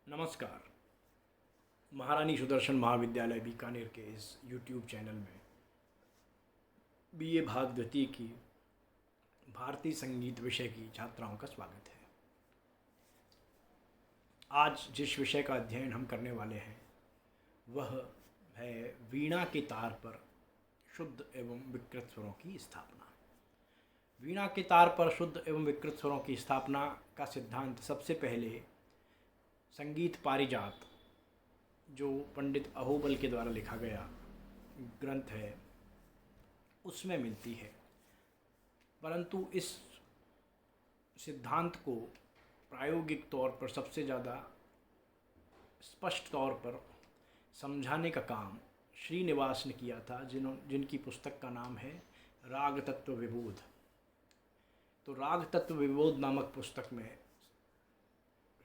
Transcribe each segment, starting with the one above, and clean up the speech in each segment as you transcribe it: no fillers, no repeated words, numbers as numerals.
नमस्कार। महारानी सुदर्शन महाविद्यालय बीकानेर के इस यूट्यूब चैनल में बीए भाग द्वितीय की भारतीय संगीत विषय की छात्राओं का स्वागत है। आज जिस विषय का अध्ययन हम करने वाले हैं वह है वीणा के तार पर शुद्ध एवं विकृत स्वरों की स्थापना। वीणा के तार पर शुद्ध एवं विकृत स्वरों की स्थापना का सिद्धांत सबसे पहले संगीत पारिजात, जो पंडित अहोबल के द्वारा लिखा गया ग्रंथ है, उसमें मिलती है। परंतु इस सिद्धांत को प्रायोगिक तौर पर सबसे ज़्यादा स्पष्ट तौर पर समझाने का काम श्रीनिवास ने किया था, जिनकी पुस्तक का नाम है राग तत्व विबोध। तो राग तत्व विबोध नामक पुस्तक में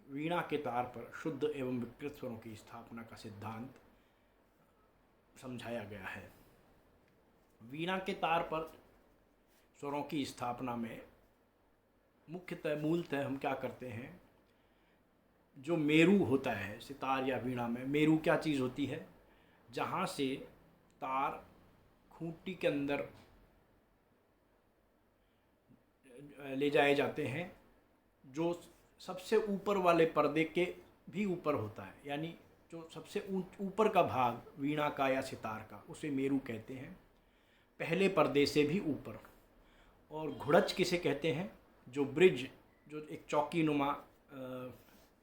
वीणा के तार पर शुद्ध एवं विकृत स्वरों की स्थापना का सिद्धांत समझाया गया है। वीणा के तार पर स्वरों की स्थापना में मूलतः हम क्या करते हैं, जो मेरु होता है सितार या वीणा में, मेरु क्या चीज़ होती है, जहाँ से तार खूंटी के अंदर ले जाए जाते हैं, जो सबसे ऊपर वाले पर्दे के भी ऊपर होता है, यानी जो सबसे ऊपर का भाग वीणा का या सितार का, उसे मेरु कहते हैं, पहले पर्दे से भी ऊपर। और घुड़च किसे कहते हैं, जो ब्रिज, जो एक चौकी नुमा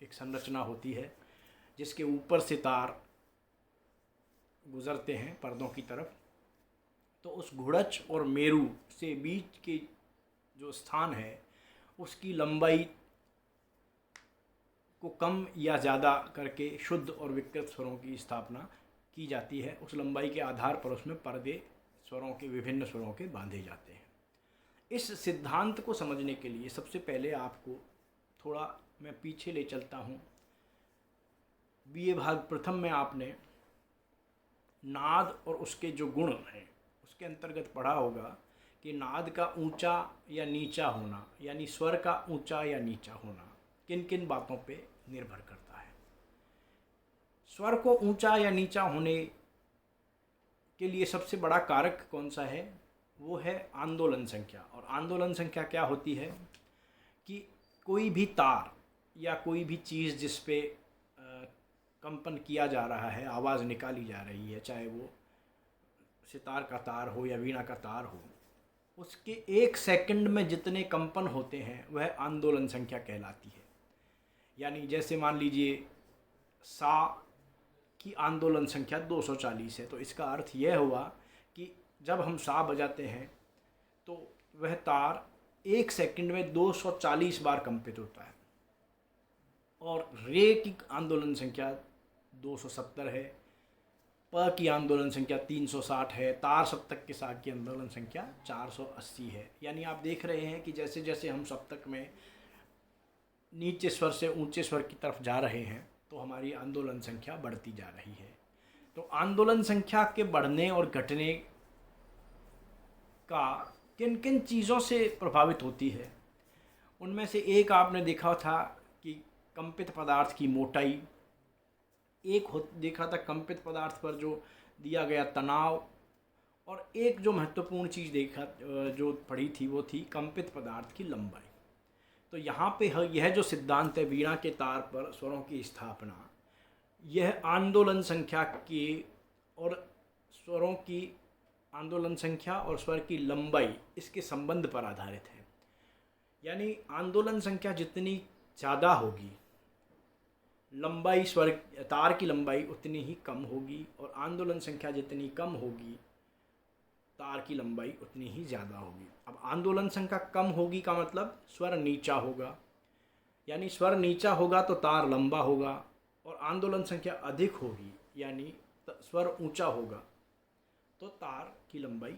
एक संरचना होती है जिसके ऊपर से तार गुज़रते हैं पर्दों की तरफ। तो उस घुड़च और मेरु से बीच के जो स्थान है उसकी लंबाई को कम या ज़्यादा करके शुद्ध और विकृत स्वरों की स्थापना की जाती है। उस लंबाई के आधार पर उसमें पर्दे स्वरों के, विभिन्न स्वरों के बांधे जाते हैं। इस सिद्धांत को समझने के लिए सबसे पहले आपको थोड़ा मैं पीछे ले चलता हूँ। बीए भाग प्रथम में आपने नाद और उसके जो गुण हैं उसके अंतर्गत पढ़ा होगा कि नाद का ऊंचा या नीचा होना, यानी स्वर का ऊंचा या नीचा होना किन किन बातों पे निर्भर करता है। स्वर को ऊंचा या नीचा होने के लिए सबसे बड़ा कारक कौन सा है, वो है आंदोलन संख्या। और आंदोलन संख्या क्या होती है कि कोई भी तार या कोई भी चीज़ जिस पे कंपन किया जा रहा है, आवाज़ निकाली जा रही है, चाहे वो सितार का तार हो या वीणा का तार हो, उसके 1 सेकंड में जितने कंपन होते हैं वह आंदोलन संख्या कहलाती है। यानी जैसे मान लीजिए सा की आंदोलन संख्या 240 है, तो इसका अर्थ यह हुआ कि जब हम सा बजाते हैं तो वह तार 1 सेकंड में 240 बार कंपित होता है। और रे की आंदोलन संख्या 270 है, प की आंदोलन संख्या 360 है, तार सप्तक के साथ की आंदोलन संख्या 480 है। यानी आप देख रहे हैं कि जैसे जैसे हम सप्तक में नीचे स्वर से ऊंचे स्वर की तरफ जा रहे हैं तो हमारी आंदोलन संख्या बढ़ती जा रही है। तो आंदोलन संख्या के बढ़ने और घटने का किन किन चीज़ों से प्रभावित होती है, उनमें से एक आपने देखा था कि कंपित पदार्थ की मोटाई, एक देखा था कंपित पदार्थ पर जो दिया गया तनाव, और एक जो महत्वपूर्ण चीज़ जो पढ़ी थी वो थी कंपित पदार्थ की लंबाई। तो यहाँ पे यह जो सिद्धांत है वीणा के तार पर स्वरों की स्थापना, यह आंदोलन संख्या की और स्वरों की आंदोलन संख्या और स्वर की लंबाई, इसके संबंध पर आधारित है। यानी आंदोलन संख्या जितनी ज़्यादा होगी, लंबाई स्वर तार की लंबाई उतनी ही कम होगी, और आंदोलन संख्या जितनी कम होगी तार की लंबाई उतनी ही ज़्यादा होगी। अब आंदोलन संख्या कम होगी का मतलब स्वर नीचा होगा, यानी स्वर नीचा होगा तो तार लंबा होगा, और आंदोलन संख्या अधिक होगी यानी स्वर ऊंचा होगा तो तार की लंबाई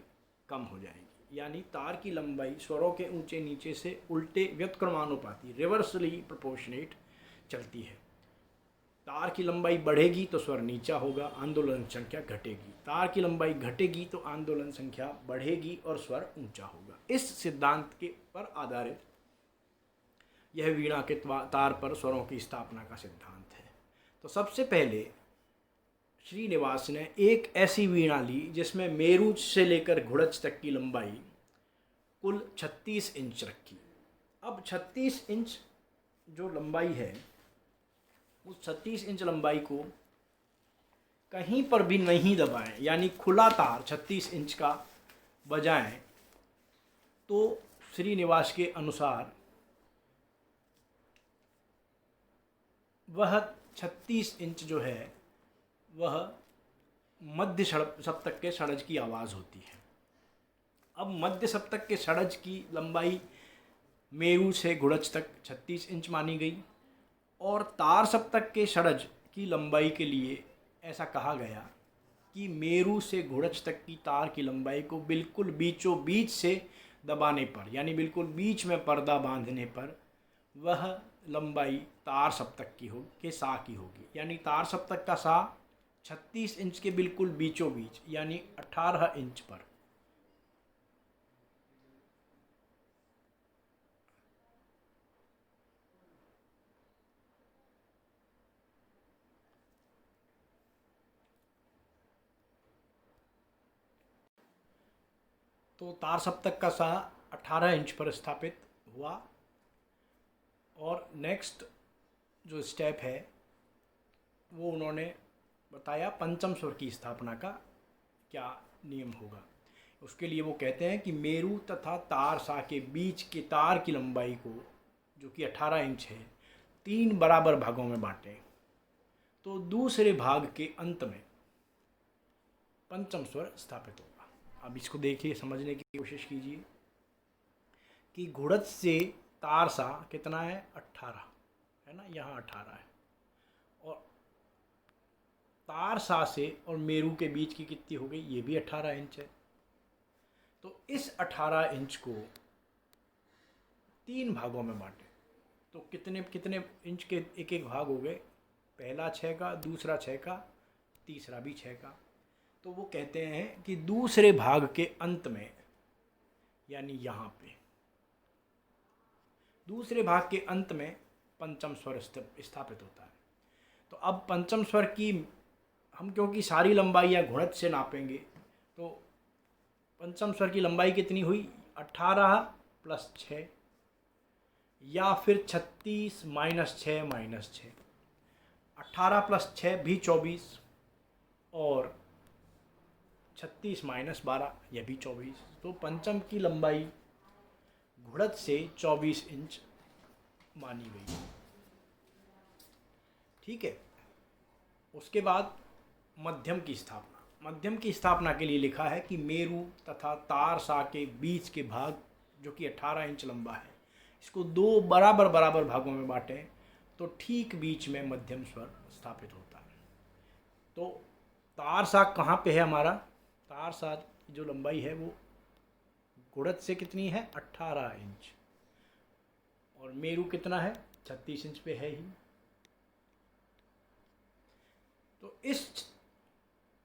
कम हो जाएगी। यानी तार की लंबाई स्वरों के ऊंचे नीचे से उल्टे व्युत्क्रमानुपाती, रिवर्सली प्रोपोर्शनेट चलती है। तार की लंबाई बढ़ेगी तो स्वर नीचा होगा, आंदोलन संख्या घटेगी। तार की लंबाई घटेगी तो आंदोलन संख्या बढ़ेगी और स्वर ऊंचा होगा। इस सिद्धांत के पर आधारित यह वीणा के तार पर स्वरों की स्थापना का सिद्धांत है। तो सबसे पहले श्रीनिवास ने एक ऐसी वीणा ली जिसमें मेरू से लेकर घुड़च तक की लंबाई कुल 36 इंच रखी। अब 36 इंच जो लंबाई है, उस 36 इंच लंबाई को कहीं पर भी नहीं दबाएं, यानी खुला तार 36 इंच का बजाएं तो श्रीनिवास के अनुसार वह 36 इंच जो है वह मध्य सप्तक के षड्ज की आवाज़ होती है। अब मध्य सप्तक के षड्ज की लंबाई मेरू से घुड़च तक 36 इंच मानी गई और तार सप्तक के षड्ज की लंबाई के लिए ऐसा कहा गया कि मेरू से घुड़च तक की तार की लंबाई को बिल्कुल बीचों बीच से दबाने पर, यानी बिल्कुल बीच में पर्दा बांधने पर वह लंबाई तार सप्तक की हो के सा की होगी। यानी तार सप्तक का सा 36 इंच के बिल्कुल बीचों बीच यानी 18 इंच पर। तो तार सप्तक का सा 18 इंच पर स्थापित हुआ। और नेक्स्ट जो स्टेप है वो उन्होंने बताया पंचम स्वर की स्थापना का क्या नियम होगा। उसके लिए वो कहते हैं कि मेरू तथा तार सा के बीच के तार की लंबाई को, जो कि 18 इंच है, 3 बराबर भागों में बांटें। तो दूसरे भाग के अंत में पंचम स्वर स्थापित होगा। अब इसको देखिए, समझने की कोशिश कीजिए कि घुड़च से तार सा कितना है, 18 है ना, यहाँ 18 है। और तार सा से और मेरू के बीच की कितनी हो गई, ये भी 18 इंच है। तो इस 18 इंच को 3 भागों में बांटे तो कितने कितने इंच के एक एक भाग हो गए, पहला 6 का, दूसरा 6 का, तीसरा भी 6 का। तो वो कहते हैं कि दूसरे भाग के अंत में, यानी यहाँ पे दूसरे भाग के अंत में पंचम स्वर स्थापित होता है। तो अब पंचम स्वर की हम क्योंकि सारी लंबाई घुड़च से नापेंगे, तो पंचम स्वर की लंबाई कितनी हुई, 18 + 6 या फिर 36 - 6 - 6। 18 + 6 भी 24 और 36 - 12 यह भी 24। तो पंचम की लंबाई घुड़च से 24 इंच मानी गई। ठीक है। उसके बाद मध्यम की स्थापना। मध्यम की स्थापना के लिए लिखा है कि मेरू तथा तार सा के बीच के भाग, जो कि 18 इंच लंबा है, इसको 2 बराबर बराबर भागों में बांटें तो ठीक बीच में मध्यम स्वर स्थापित होता है। तो तार सा कहाँ पे है हमारा, तार सा की जो लंबाई है वो घुड़च से कितनी है, 18 इंच, और मेरू कितना है, 36 इंच पे है ही। तो इस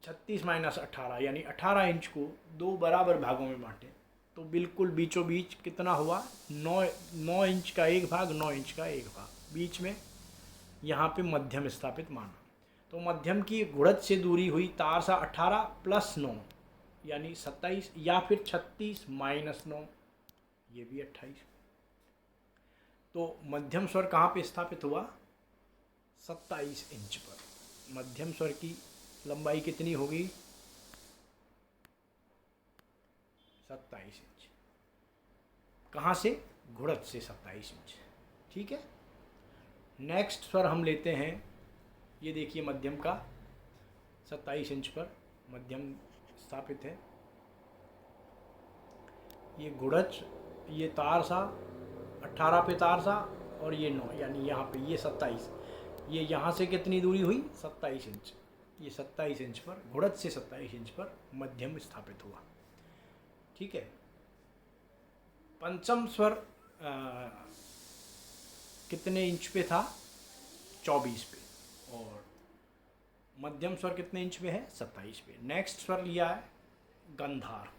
36 - 18 यानी 18 इंच को 2 बराबर भागों में बांटें तो बिल्कुल बीचों बीच कितना हुआ, 9 इंच का एक भाग, 9 इंच का एक भाग, बीच में यहाँ पे मध्यम स्थापित माना। तो मध्यम की घुड़च से दूरी हुई तार सा 18 + 9 यानी 27, या फिर 36 - 9 ये भी 28। तो मध्यम स्वर कहाँ पे स्थापित हुआ, 27 इंच पर। मध्यम स्वर की लंबाई कितनी होगी, 27 इंच। कहाँ से, घुड़च से 27 इंच। ठीक है। नेक्स्ट स्वर हम लेते हैं, ये देखिए मध्यम का 27 इंच पर मध्यम स्थापित है। ये घुड़च, ये तार सा 18 पे तार सा और ये 9, यानी यहाँ पे ये 27, ये यहाँ से कितनी दूरी हुई, 27 इंच। ये 27 इंच पर, घुड़च से 27 इंच पर मध्यम स्थापित हुआ। ठीक है। पंचम स्वर कितने इंच पे था, 24 पे, और मध्यम स्वर कितने इंच पे है, 27 पे। नेक्स्ट स्वर लिया है गंधार।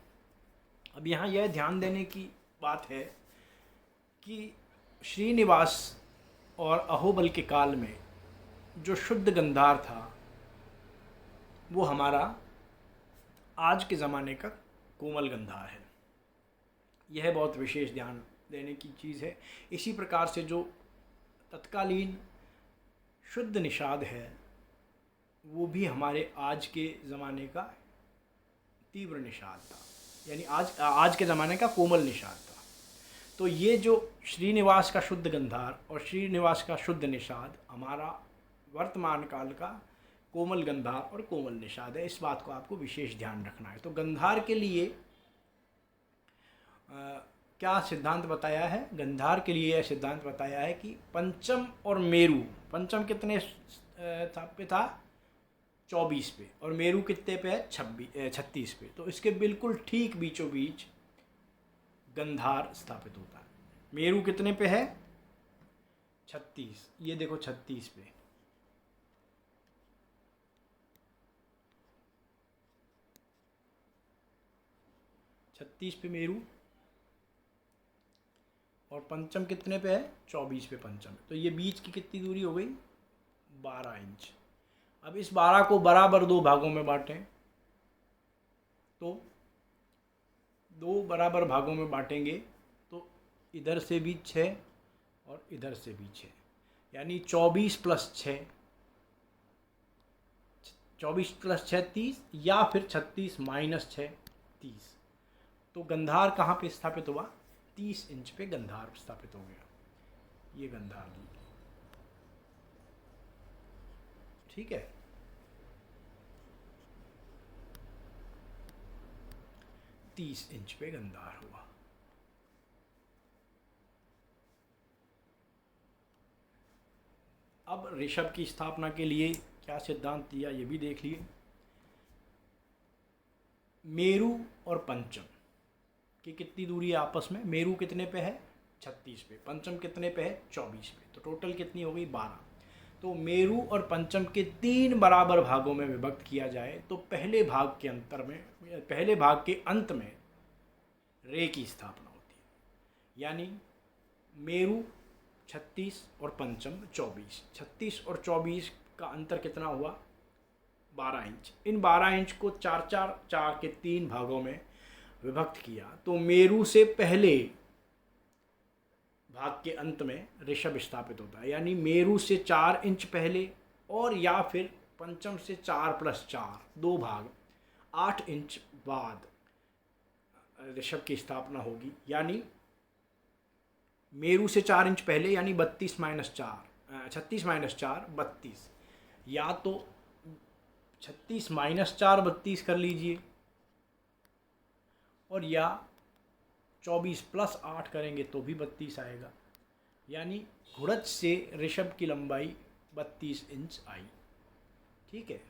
अब यहाँ यह ध्यान देने की बात है कि श्रीनिवास और अहोबल के काल में जो शुद्ध गंधार था वो हमारा आज के ज़माने का कोमल गंधार है। यह बहुत विशेष ध्यान देने की चीज़ है। इसी प्रकार से जो तत्कालीन शुद्ध निषाद है वो भी हमारे आज के ज़माने का तीव्र निषाद था, यानी आज के ज़माने का कोमल निषाद था। तो ये जो श्रीनिवास का शुद्ध गंधार और श्रीनिवास का शुद्ध निषाद हमारा वर्तमान काल का कोमल गंधार और कोमल निषाद है। इस बात को आपको विशेष ध्यान रखना है। तो गंधार के लिए क्या सिद्धांत बताया है? गंधार के लिए यह सिद्धांत बताया है कि पंचम और मेरु, पंचम कितने पे था? 24 पे, और मेरु कितने पे है? 36 पे। तो इसके बिल्कुल ठीक बीचों बीच गंधार स्थापित होता है। मेरु कितने पे है? 36। ये देखो 36 पे। छत्तीस पे मेरु, और पंचम कितने पे है? 24 पे पंचम। तो ये बीच की कितनी दूरी हो गई? 12 इंच। अब इस 12 को बराबर दो भागों में बांटें, तो दो बराबर भागों में बांटेंगे तो इधर से भी 6 और इधर से भी 6, यानी 24 + 6, 24 + 6 30, या फिर 36 - 6 30। तो गंधार कहाँ पे स्थापित हुआ? 30 इंच पे गंधार स्थापित हो गया। ये गंधार ली, ठीक है। तीस इंच पे गंधार हुआ। अब ऋषभ की स्थापना के लिए क्या सिद्धांत दिया ये भी देख लिए। मेरु और पंचम की कितनी दूरी है आपस में? मेरु कितने पे है? 36 पे। पंचम कितने पे है? 24 पे। तो टोटल कितनी हो गई? 12। तो मेरु और पंचम के 3 बराबर भागों में विभक्त किया जाए तो पहले भाग के अंत में रे की स्थापना होती है। यानी मेरु 36 और पंचम 24। 36 और 24 का अंतर कितना हुआ? 12 इंच। इन 12 इंच को 4 के 3 भागों में विभक्त किया तो मेरु से पहले भाग के अंत में ऋषभ स्थापित होता है। यानी मेरु से 4 इंच पहले, और या फिर पंचम से 4 + 4 2 भाग 8 इंच बाद ऋषभ की स्थापना होगी। यानी मेरु से 4 इंच पहले, यानी 36 - 4 32, या तो 36 - 4 32 कर लीजिए, और या 24 + 8 करेंगे तो भी 32 आएगा। यानी घुड़च से ऋषभ की लंबाई 32 इंच आई, ठीक है।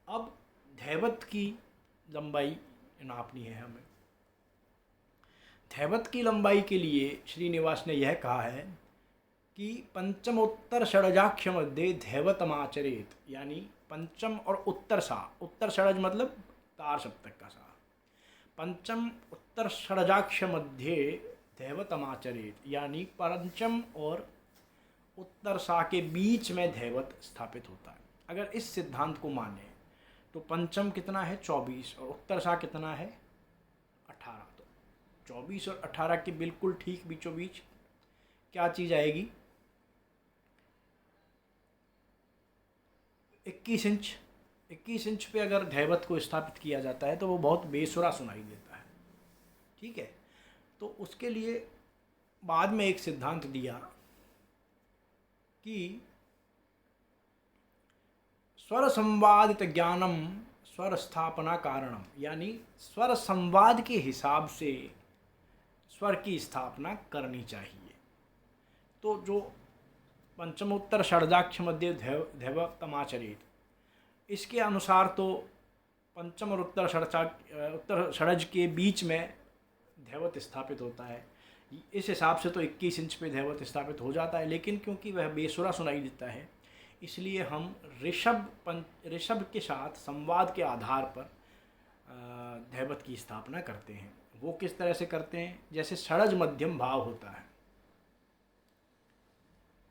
अब धैवत की लंबाई नापनी है हमें। धैवत की लंबाई के लिए श्रीनिवास ने यह कहा है कि पंचमोत्तर षडजाक्ष मध्ये धैवतमाचरेत, यानी पंचम और उत्तर षडज मतलब तार सप्तक का सा, पंचम उत्तर षडजाक्ष मध्ये धैवतमाचरेत, यानी पंचम और उत्तर सा के बीच में धैवत स्थापित होता है। अगर इस सिद्धांत को माने तो पंचम कितना है? 24, और उत्तर सा कितना है? 18। तो 24 और 18 के बिल्कुल ठीक बीचों बीच क्या चीज़ आएगी? 21 इंच। 21 इंच पे अगर धैवत को स्थापित किया जाता है तो वो बहुत बेसुरा सुनाई देता है, ठीक है। तो उसके लिए बाद में एक सिद्धांत दिया कि स्वर संवादित ज्ञानम स्वर स्थापना कारणम, यानी स्वर संवाद के हिसाब से स्वर की स्थापना करनी चाहिए। तो जो पंचमोत्तर षडजाक्ष मध्ये धैवतमाचरेत, इसके अनुसार तो पंचम और उत्तर षडज के बीच में धैवत स्थापित होता है। इस हिसाब से तो 21 इंच पे धैवत स्थापित हो जाता है, लेकिन क्योंकि वह बेसुरा सुनाई देता है इसलिए हम ऋषभ के साथ संवाद के आधार पर धैवत की स्थापना करते हैं। वो किस तरह से करते हैं? जैसे षडज मध्यम भाव होता है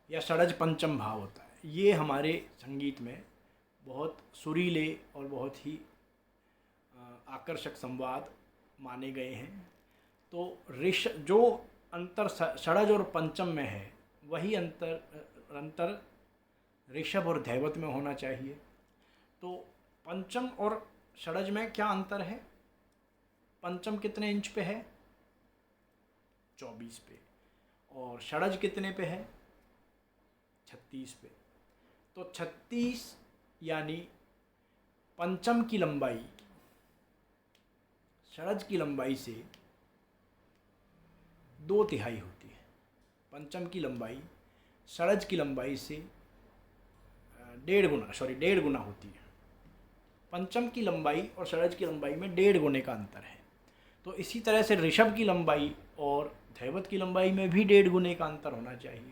या षडज पंचम भाव होता है, ये हमारे संगीत में बहुत सुरीले और बहुत ही आकर्षक संवाद माने गए हैं। तो जो अंतर षडज और पंचम में है वही अंतर ऋषभ और धैवत में होना चाहिए। तो पंचम और षडज में क्या अंतर है? पंचम कितने इंच पे है? 24 पे। और षडज कितने पे है? 36 पे। तो 36 यानी पंचम की लंबाई षडज की लंबाई से 2/3 होती है। पंचम की लंबाई षडज की लंबाई से 1.5 गुना होती है। पंचम की लंबाई और षडज की लंबाई में 1.5 गुने का अंतर है। तो इसी तरह से ऋषभ की लंबाई और धैवत की लंबाई में भी 1.5 गुने का अंतर होना चाहिए।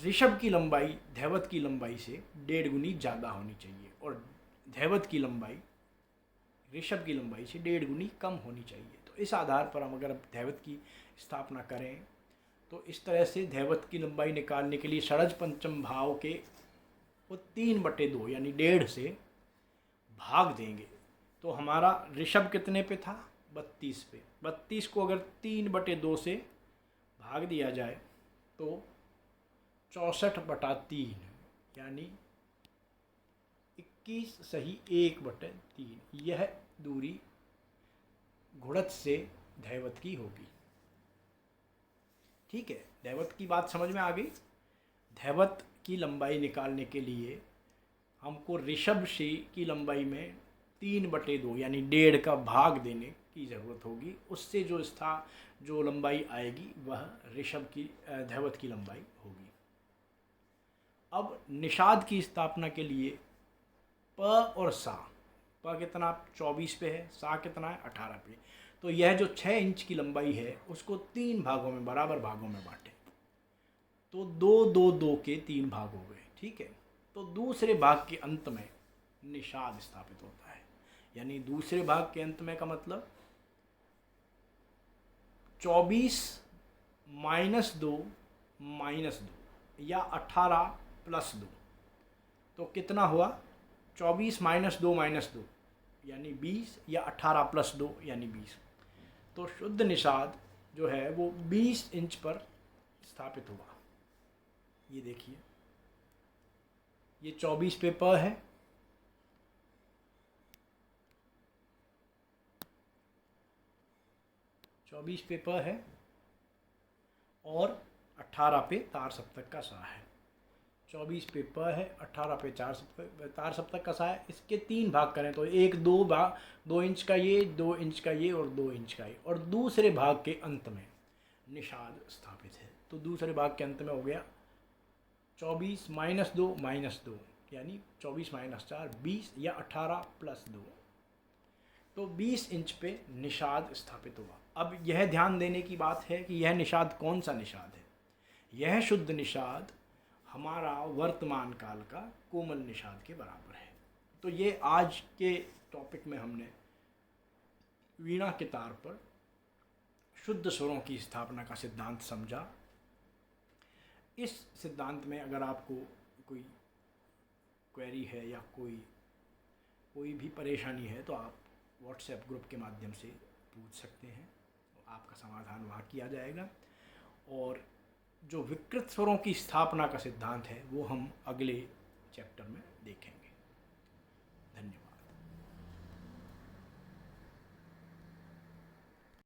ऋषभ की लंबाई धैवत की लंबाई से 1.5 गुनी ज़्यादा होनी चाहिए और धैवत की लंबाई ऋषभ की लंबाई से 1.5 गुनी कम होनी चाहिए। तो इस आधार पर हम अगर धैवत की स्थापना करें तो इस तरह से धैवत की लंबाई निकालने के लिए षडज पंचम भाव के वो 3/2 यानी 1.5 से भाग देंगे। तो हमारा ऋषभ कितने पे था? 32 पे। 32 को अगर 3/2 से भाग दिया जाए तो 64/3 यानी 21 सही 1/3 यह दूरी घुड़त से धैवत की होगी। ठीक है, धैवत की बात समझ में आ गई। धैवत की लंबाई निकालने के लिए हमको ऋषभ से की लंबाई में 3/2 यानी 1.5 का भाग देने की ज़रूरत होगी। उससे जो लंबाई आएगी वह ऋषभ की धैवत की लंबाई होगी। अब निषाद की स्थापना के लिए प और सा, प कितना 24 पे है, सा कितना है 18 पे। तो यह जो 6 इंच की लंबाई है उसको 3 भागों में बराबर भागों में बांटें। तो 2-2-2 के 3 भाग हो गए। ठीक है, तो दूसरे भाग के अंत में निषाद स्थापित होता है। यानी दूसरे भाग के अंत में का मतलब 24 - 2 - 2 या 18 + 2। तो कितना हुआ? 24 - 2 - 2 यानी 20 या 18 + 2 यानी 20। तो शुद्ध निषाद जो है वो 20 इंच पर स्थापित हुआ। ये देखिए, ये 24 पे प है, 24 पे प है और 18 पे तार सप्तक का सा है। 24 पे प है, 18 पे तार सप्तक का सा है। इसके 3 भाग करें तो 2 इंच का ये, 2 इंच का ये और 2 इंच का ये। और दूसरे भाग के अंत में निषाद स्थापित है। तो दूसरे भाग के अंत में हो गया 24 - 2 - 2 यानी 24 - 4 20 या 18 + 2। तो 20 इंच पे निषाद स्थापित हुआ। अब यह ध्यान देने की बात है कि यह निषाद कौन सा निषाद है? यह शुद्ध निषाद हमारा वर्तमान काल का कोमल निषाद के बराबर है। तो ये आज के टॉपिक में हमने वीणा के तार पर शुद्ध स्वरों की स्थापना का सिद्धांत समझा। इस सिद्धांत में अगर आपको कोई क्वेरी है या कोई भी परेशानी है तो आप व्हाट्सएप ग्रुप के माध्यम से पूछ सकते हैं। आपका समाधान वहाँ किया जाएगा। और जो विकृत स्वरों की स्थापना का सिद्धांत है वो हम अगले चैप्टर में देखेंगे।